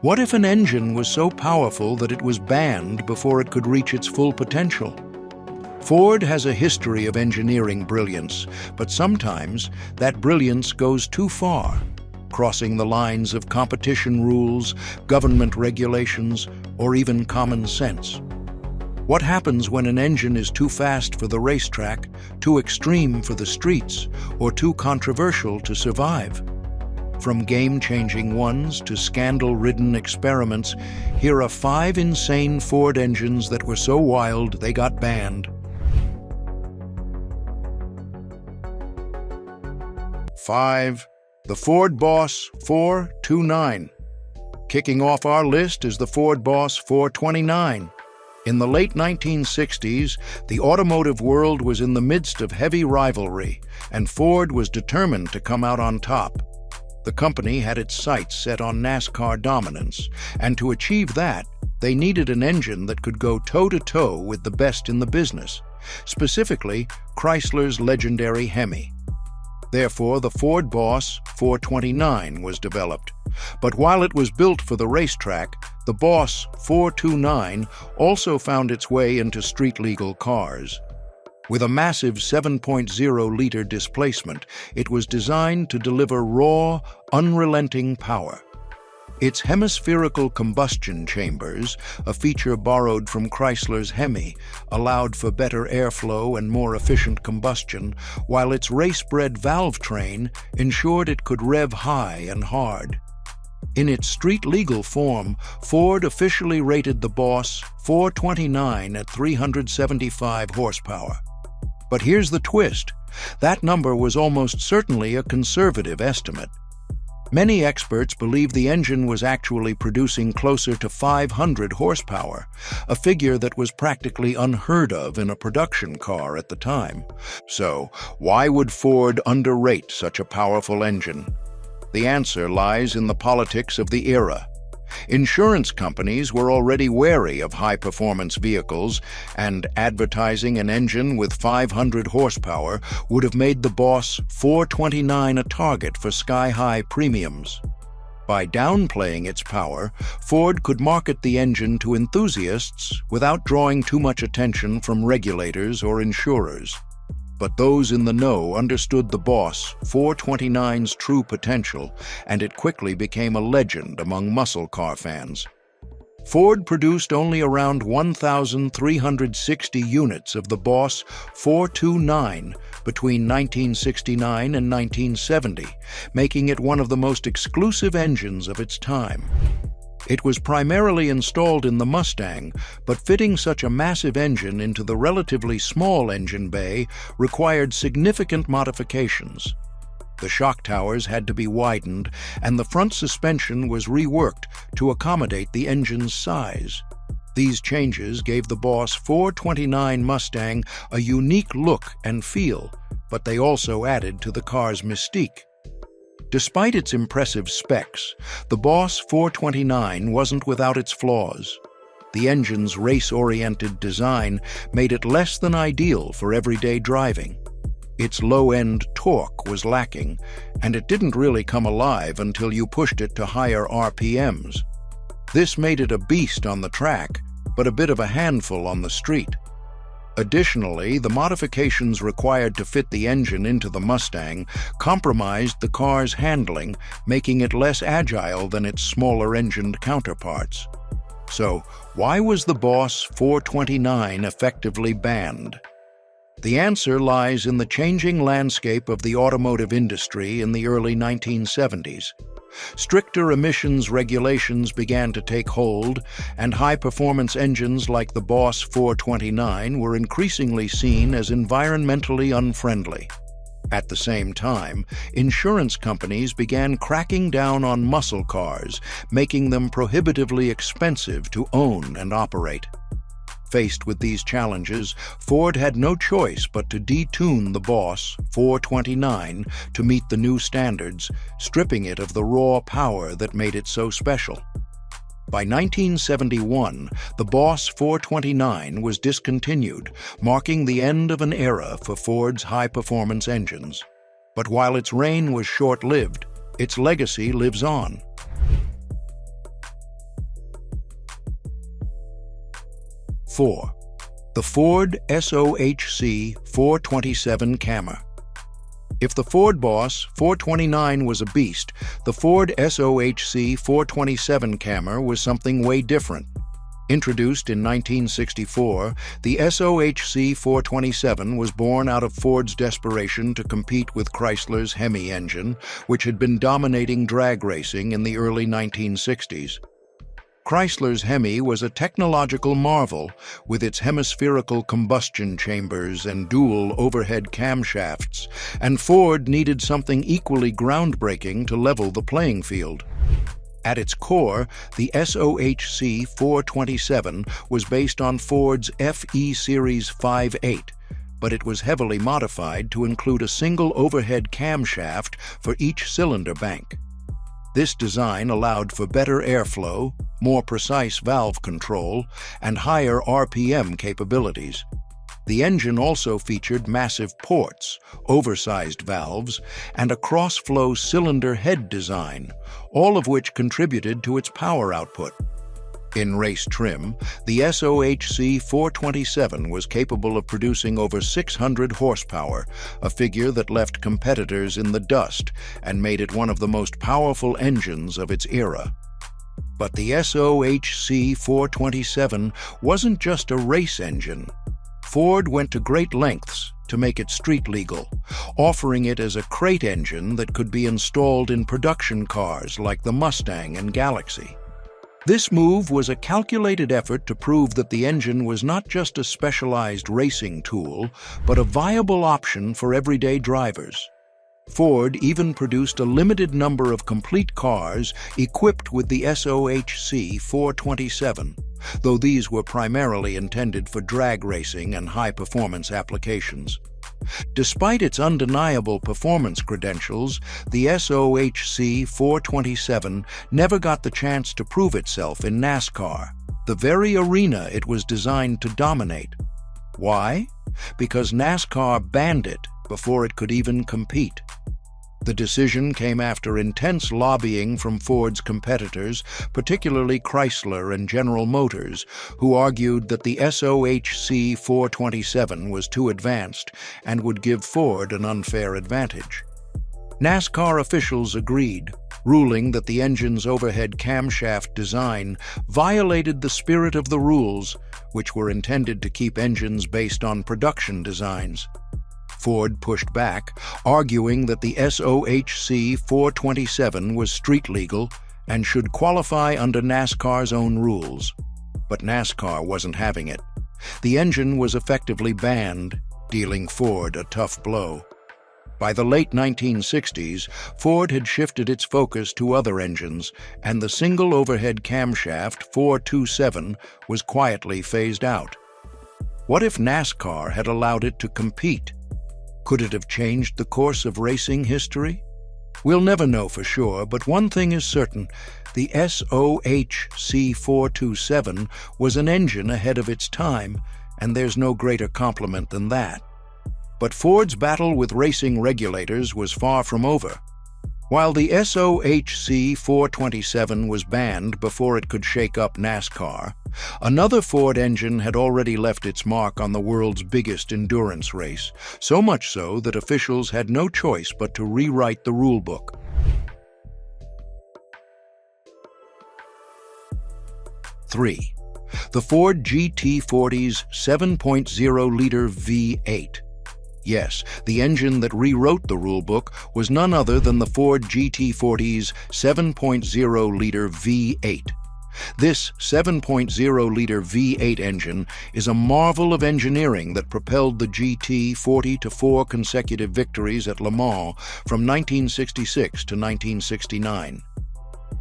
What if an engine was so powerful that it was banned before it could reach its full potential? Ford has a history of engineering brilliance, but sometimes that brilliance goes too far, crossing the lines of competition rules, government regulations, or even common sense. What happens when an engine is too fast for the racetrack, too extreme for the streets, or too controversial to survive? From game-changing ones to scandal-ridden experiments, here are 5 insane Ford engines that were so wild they got banned. 5. The Ford Boss 429. Kicking off our list is the Ford Boss 429. In the late 1960s, the automotive world was in the midst of heavy rivalry, and Ford was determined to come out on top. The company had its sights set on NASCAR dominance, and to achieve that, they needed an engine that could go toe-to-toe with the best in the business, specifically Chrysler's legendary Hemi. Therefore, the Ford Boss 429 was developed. But while it was built for the racetrack, the Boss 429 also found its way into street-legal cars. With a massive 7.0-liter displacement, it was designed to deliver raw, unrelenting power. Its hemispherical combustion chambers, a feature borrowed from Chrysler's Hemi, allowed for better airflow and more efficient combustion, while its race-bred valve train ensured it could rev high and hard. In its street-legal form, Ford officially rated the Boss 429 at 375 horsepower. But here's the twist. That number was almost certainly a conservative estimate. Many experts believe the engine was actually producing closer to 500 horsepower, a figure that was practically unheard of in a production car at the time. So, why would Ford underrate such a powerful engine? The answer lies in the politics of the era. Insurance companies were already wary of high-performance vehicles, and advertising an engine with 500 horsepower would have made the Boss 429 a target for sky-high premiums. By downplaying its power, Ford could market the engine to enthusiasts without drawing too much attention from regulators or insurers. But those in the know understood the Boss 429's true potential, and it quickly became a legend among muscle car fans. Ford produced only around 1,360 units of the Boss 429 between 1969 and 1970, making it one of the most exclusive engines of its time. It was primarily installed in the Mustang, but fitting such a massive engine into the relatively small engine bay required significant modifications. The shock towers had to be widened, and the front suspension was reworked to accommodate the engine's size. These changes gave the Boss 429 Mustang a unique look and feel, but they also added to the car's mystique. Despite its impressive specs, the Boss 429 wasn't without its flaws. The engine's race-oriented design made it less than ideal for everyday driving. Its low-end torque was lacking, and it didn't really come alive until you pushed it to higher RPMs. This made it a beast on the track, but a bit of a handful on the street. Additionally, the modifications required to fit the engine into the Mustang compromised the car's handling, making it less agile than its smaller-engined counterparts. So, why was the Boss 429 effectively banned? The answer lies in the changing landscape of the automotive industry in the early 1970s. Stricter emissions regulations began to take hold, and high-performance engines like the Boss 429 were increasingly seen as environmentally unfriendly. At the same time, insurance companies began cracking down on muscle cars, making them prohibitively expensive to own and operate. Faced with these challenges, Ford had no choice but to detune the Boss 429 to meet the new standards, stripping it of the raw power that made it so special. By 1971, the Boss 429 was discontinued, marking the end of an era for Ford's high-performance engines. But while its reign was short-lived, its legacy lives on. 4. The Ford SOHC 427 Cammer. If the Ford Boss 429 was a beast, the Ford SOHC 427 Cammer was something way different. Introduced in 1964, the SOHC 427 was born out of Ford's desperation to compete with Chrysler's Hemi engine, which had been dominating drag racing in the early 1960s. Chrysler's Hemi was a technological marvel, with its hemispherical combustion chambers and dual overhead camshafts, and Ford needed something equally groundbreaking to level the playing field. At its core, the SOHC 427 was based on Ford's FE Series 5.8, but it was heavily modified to include a single overhead camshaft for each cylinder bank. This design allowed for better airflow, more precise valve control, and higher RPM capabilities. The engine also featured massive ports, oversized valves, and a cross-flow cylinder head design, all of which contributed to its power output. In race trim, the SOHC 427 was capable of producing over 600 horsepower, a figure that left competitors in the dust and made it one of the most powerful engines of its era. But the SOHC 427 wasn't just a race engine. Ford went to great lengths to make it street legal, offering it as a crate engine that could be installed in production cars like the Mustang and Galaxy. This move was a calculated effort to prove that the engine was not just a specialized racing tool, but a viable option for everyday drivers. Ford even produced a limited number of complete cars equipped with the SOHC 427, though these were primarily intended for drag racing and high-performance applications. Despite its undeniable performance credentials, the SOHC 427 never got the chance to prove itself in NASCAR, the very arena it was designed to dominate. Why? Because NASCAR banned it before it could even compete. The decision came after intense lobbying from Ford's competitors, particularly Chrysler and General Motors, who argued that the SOHC 427 was too advanced and would give Ford an unfair advantage. NASCAR officials agreed, ruling that the engine's overhead camshaft design violated the spirit of the rules, which were intended to keep engines based on production designs. Ford pushed back, arguing that the SOHC 427 was street legal and should qualify under NASCAR's own rules. But NASCAR wasn't having it. The engine was effectively banned, dealing Ford a tough blow. By the late 1960s, Ford had shifted its focus to other engines, and the single overhead camshaft 427 was quietly phased out. What if NASCAR had allowed it to compete? Could it have changed the course of racing history? We'll never know for sure, but one thing is certain: the SOHC 427 was an engine ahead of its time, and there's no greater compliment than that. But Ford's battle with racing regulators was far from over. While the SOHC 427 was banned before it could shake up NASCAR, another Ford engine had already left its mark on the world's biggest endurance race, so much so that officials had no choice but to rewrite the rulebook. 3. The Ford GT40's 7.0-liter V8. Yes, the engine that rewrote the rulebook was none other than the Ford GT40's 7.0-liter V8. This 7.0-liter V8 engine is a marvel of engineering that propelled the GT40 to 4 consecutive victories at Le Mans from 1966 to 1969.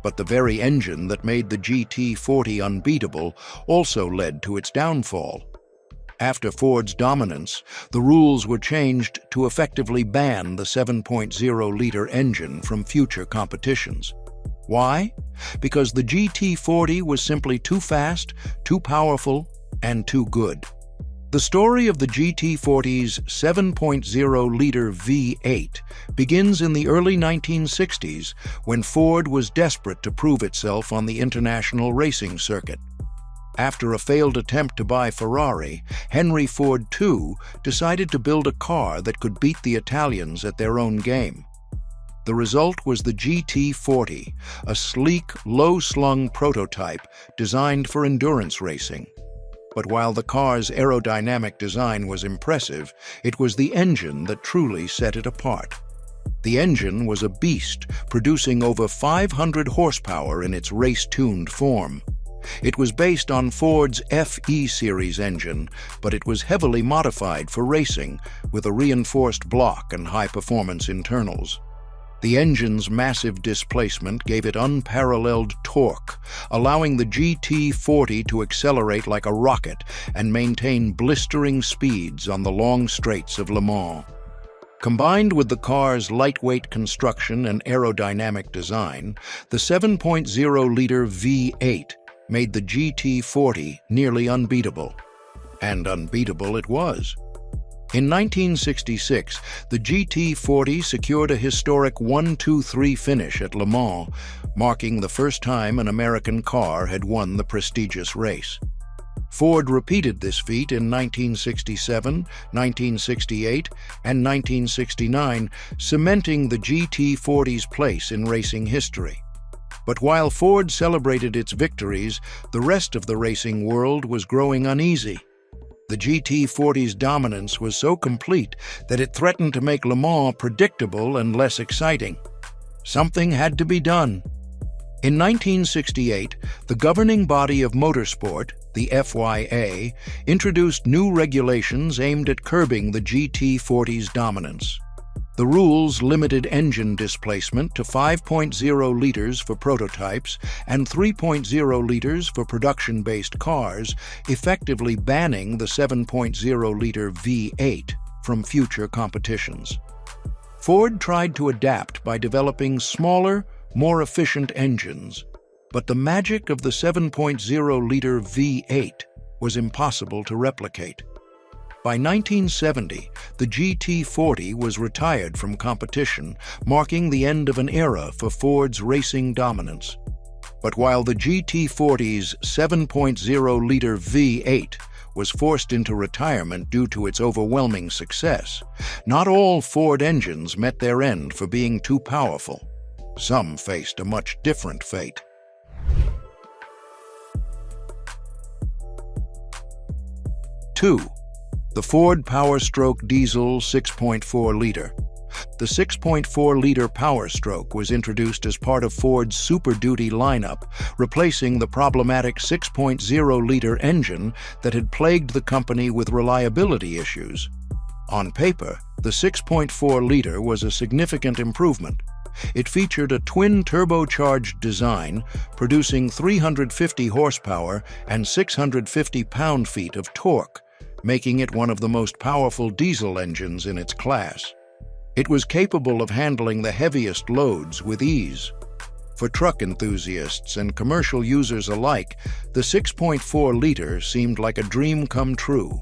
But the very engine that made the GT40 unbeatable also led to its downfall. After Ford's dominance, the rules were changed to effectively ban the 7.0-liter engine from future competitions. Why? Because the GT40 was simply too fast, too powerful, and too good. The story of the GT40's 7.0-liter V8 begins in the early 1960s, when Ford was desperate to prove itself on the international racing circuit. After a failed attempt to buy Ferrari, Henry Ford II decided to build a car that could beat the Italians at their own game. The result was the GT40, a sleek, low-slung prototype designed for endurance racing. But while the car's aerodynamic design was impressive, it was the engine that truly set it apart. The engine was a beast, producing over 500 horsepower in its race-tuned form. It was based on Ford's FE series engine, but it was heavily modified for racing, with a reinforced block and high-performance internals. The engine's massive displacement gave it unparalleled torque, allowing the GT40 to accelerate like a rocket and maintain blistering speeds on the long straights of Le Mans. Combined with the car's lightweight construction and aerodynamic design, the 7.0-liter V8 made the GT40 nearly unbeatable. And unbeatable it was. In 1966, the GT40 secured a historic 1-2-3 finish at Le Mans, marking the first time an American car had won the prestigious race. Ford repeated this feat in 1967, 1968, and 1969, cementing the GT40's place in racing history. But while Ford celebrated its victories, the rest of the racing world was growing uneasy. The GT40's dominance was so complete that it threatened to make Le Mans predictable and less exciting. Something had to be done. In 1968, the governing body of motorsport, the FIA, introduced new regulations aimed at curbing the GT40's dominance. The rules limited engine displacement to 5.0 liters for prototypes and 3.0 liters for production-based cars, effectively banning the 7.0-liter V8 from future competitions. Ford tried to adapt by developing smaller, more efficient engines, but the magic of the 7.0-liter V8 was impossible to replicate. By 1970, the GT40 was retired from competition, marking the end of an era for Ford's racing dominance. But while the GT40's 7.0-liter V8 was forced into retirement due to its overwhelming success, not all Ford engines met their end for being too powerful. Some faced a much different fate. 2. The Ford Powerstroke Diesel 6.4-liter. The 6.4-liter Powerstroke was introduced as part of Ford's Super Duty lineup, replacing the problematic 6.0-liter engine that had plagued the company with reliability issues. On paper, the 6.4-liter was a significant improvement. It featured a twin turbocharged design, producing 350 horsepower and 650 pound-feet of torque, making it one of the most powerful diesel engines in its class. It was capable of handling the heaviest loads with ease. For truck enthusiasts and commercial users alike, the 6.4-liter seemed like a dream come true.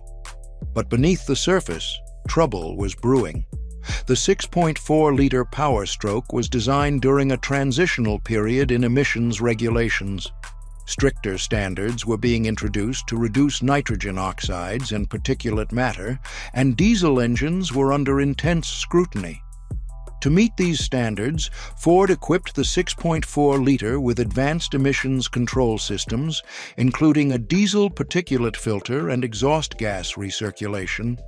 But beneath the surface, trouble was brewing. The 6.4-liter Powerstroke was designed during a transitional period in emissions regulations. Stricter standards were being introduced to reduce nitrogen oxides and particulate matter, and diesel engines were under intense scrutiny. To meet these standards, Ford equipped the 6.4-liter with advanced emissions control systems, including a diesel particulate filter and exhaust gas recirculation.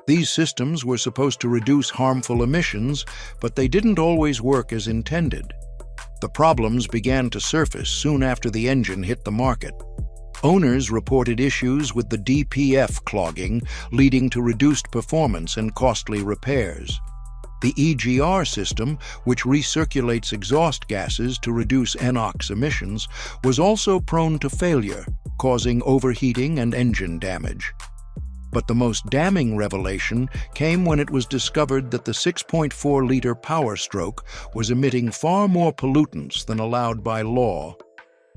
These systems were supposed to reduce harmful emissions, but they didn't always work as intended. The problems began to surface soon after the engine hit the market. Owners reported issues with the DPF clogging, leading to reduced performance and costly repairs. The EGR system, which recirculates exhaust gases to reduce NOx emissions, was also prone to failure, causing overheating and engine damage. But the most damning revelation came when it was discovered that the 6.4-liter Powerstroke was emitting far more pollutants than allowed by law.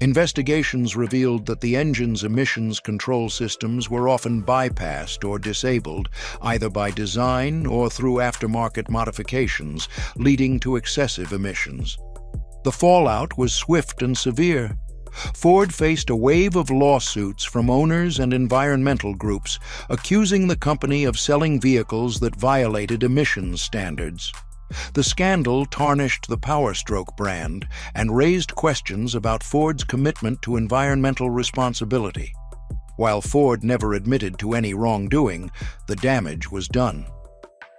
Investigations revealed that the engine's emissions control systems were often bypassed or disabled, either by design or through aftermarket modifications, leading to excessive emissions. The fallout was swift and severe. Ford faced a wave of lawsuits from owners and environmental groups, accusing the company of selling vehicles that violated emissions standards. The scandal tarnished the PowerStroke brand and raised questions about Ford's commitment to environmental responsibility. While Ford never admitted to any wrongdoing, the damage was done.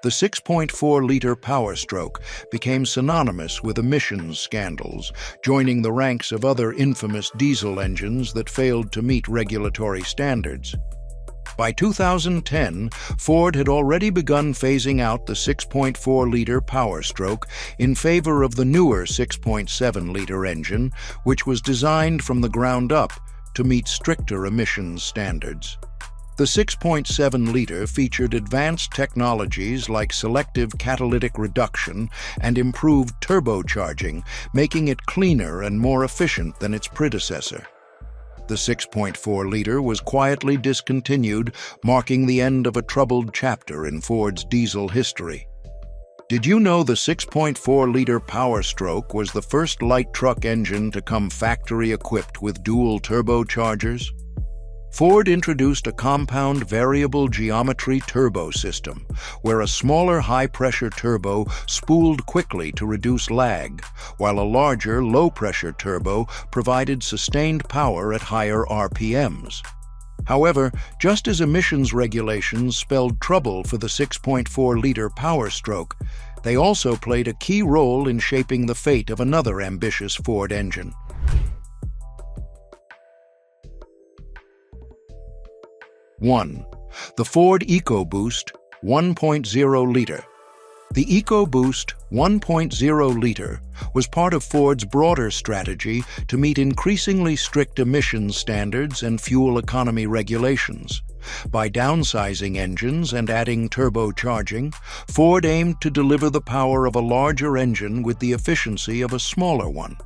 The 6.4-liter PowerStroke became synonymous with emissions scandals, joining the ranks of other infamous diesel engines that failed to meet regulatory standards. By 2010, Ford had already begun phasing out the 6.4-liter PowerStroke in favor of the newer 6.7-liter engine, which was designed from the ground up to meet stricter emissions standards. The 6.7-liter featured advanced technologies like selective catalytic reduction and improved turbocharging, making it cleaner and more efficient than its predecessor. The 6.4-liter was quietly discontinued, marking the end of a troubled chapter in Ford's diesel history. Did you know the 6.4-liter PowerStroke was the first light truck engine to come factory-equipped with dual turbochargers? Ford introduced a compound variable geometry turbo system, where a smaller high-pressure turbo spooled quickly to reduce lag, while a larger low-pressure turbo provided sustained power at higher RPMs. However, just as emissions regulations spelled trouble for the 6.4-liter PowerStroke, they also played a key role in shaping the fate of another ambitious Ford engine. 1. The Ford EcoBoost 1.0-liter. The EcoBoost 1.0-liter was part of Ford's broader strategy to meet increasingly strict emissions standards and fuel economy regulations. By downsizing engines and adding turbocharging, Ford aimed to deliver the power of a larger engine with the efficiency of a smaller one.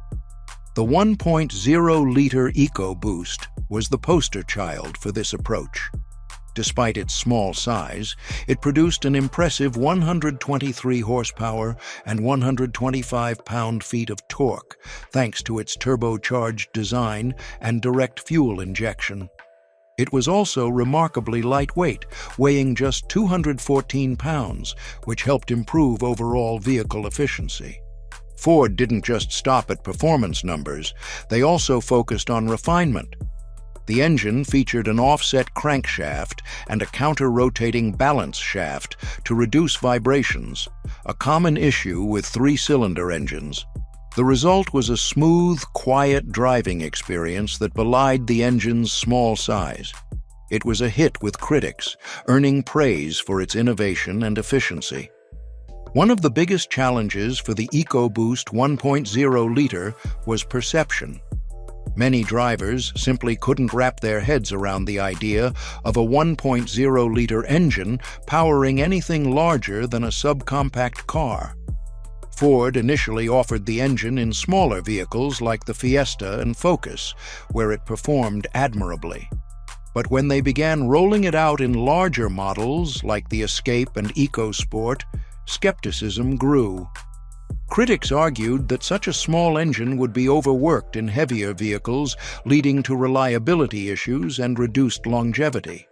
The 1.0-liter EcoBoost was the poster child for this approach. Despite its small size, it produced an impressive 123 horsepower and 125 pound-feet of torque, thanks to its turbocharged design and direct fuel injection. It was also remarkably lightweight, weighing just 214 pounds, which helped improve overall vehicle efficiency. Ford didn't just stop at performance numbers, they also focused on refinement. The engine featured an offset crankshaft and a counter-rotating balance shaft to reduce vibrations, a common issue with three-cylinder engines. The result was a smooth, quiet driving experience that belied the engine's small size. It was a hit with critics, earning praise for its innovation and efficiency. One of the biggest challenges for the EcoBoost 1.0-liter was perception. Many drivers simply couldn't wrap their heads around the idea of a 1.0-liter engine powering anything larger than a subcompact car. Ford initially offered the engine in smaller vehicles like the Fiesta and Focus, where it performed admirably. But when they began rolling it out in larger models like the Escape and EcoSport, skepticism grew. Critics argued that such a small engine would be overworked in heavier vehicles, leading to reliability issues and reduced longevity.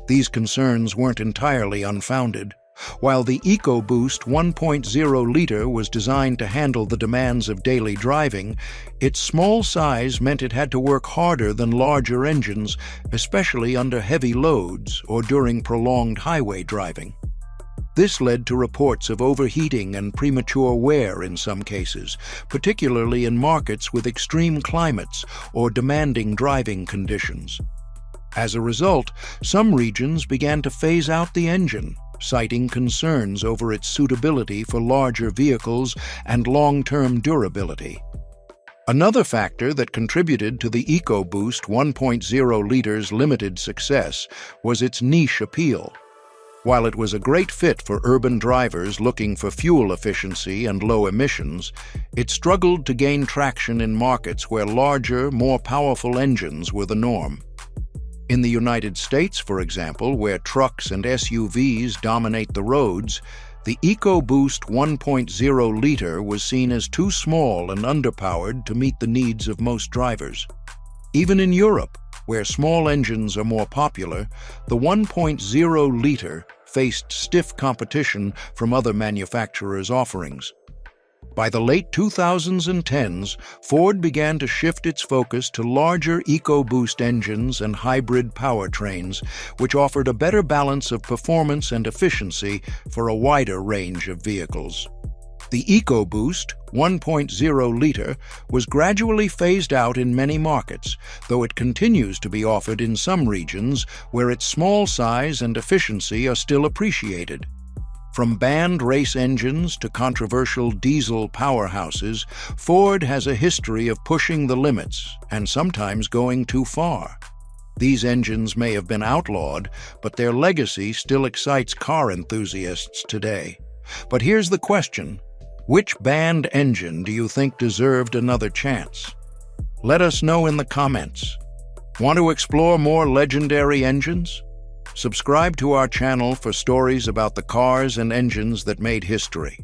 These concerns weren't entirely unfounded. While the EcoBoost 1.0-liter was designed to handle the demands of daily driving, its small size meant it had to work harder than larger engines, especially under heavy loads or during prolonged highway driving. This led to reports of overheating and premature wear in some cases, particularly in markets with extreme climates or demanding driving conditions. As a result, some regions began to phase out the engine, citing concerns over its suitability for larger vehicles and long-term durability. Another factor that contributed to the EcoBoost 1.0-liter's limited success was its niche appeal. While it was a great fit for urban drivers looking for fuel efficiency and low emissions, it struggled to gain traction in markets where larger, more powerful engines were the norm. In the United States, for example, where trucks and SUVs dominate the roads, the EcoBoost 1.0-liter was seen as too small and underpowered to meet the needs of most drivers. Even in Europe, where small engines are more popular, the 1.0-liter faced stiff competition from other manufacturers' offerings. By the late 2010s, Ford began to shift its focus to larger EcoBoost engines and hybrid powertrains, which offered a better balance of performance and efficiency for a wider range of vehicles. The EcoBoost 1.0-liter was gradually phased out in many markets, though it continues to be offered in some regions where its small size and efficiency are still appreciated. From banned race engines to controversial diesel powerhouses, Ford has a history of pushing the limits and sometimes going too far. These engines may have been outlawed, but their legacy still excites car enthusiasts today. But here's the question: which banned engine do you think deserved another chance? Let us know in the comments. Want to explore more legendary engines? Subscribe to our channel for stories about the cars and engines that made history.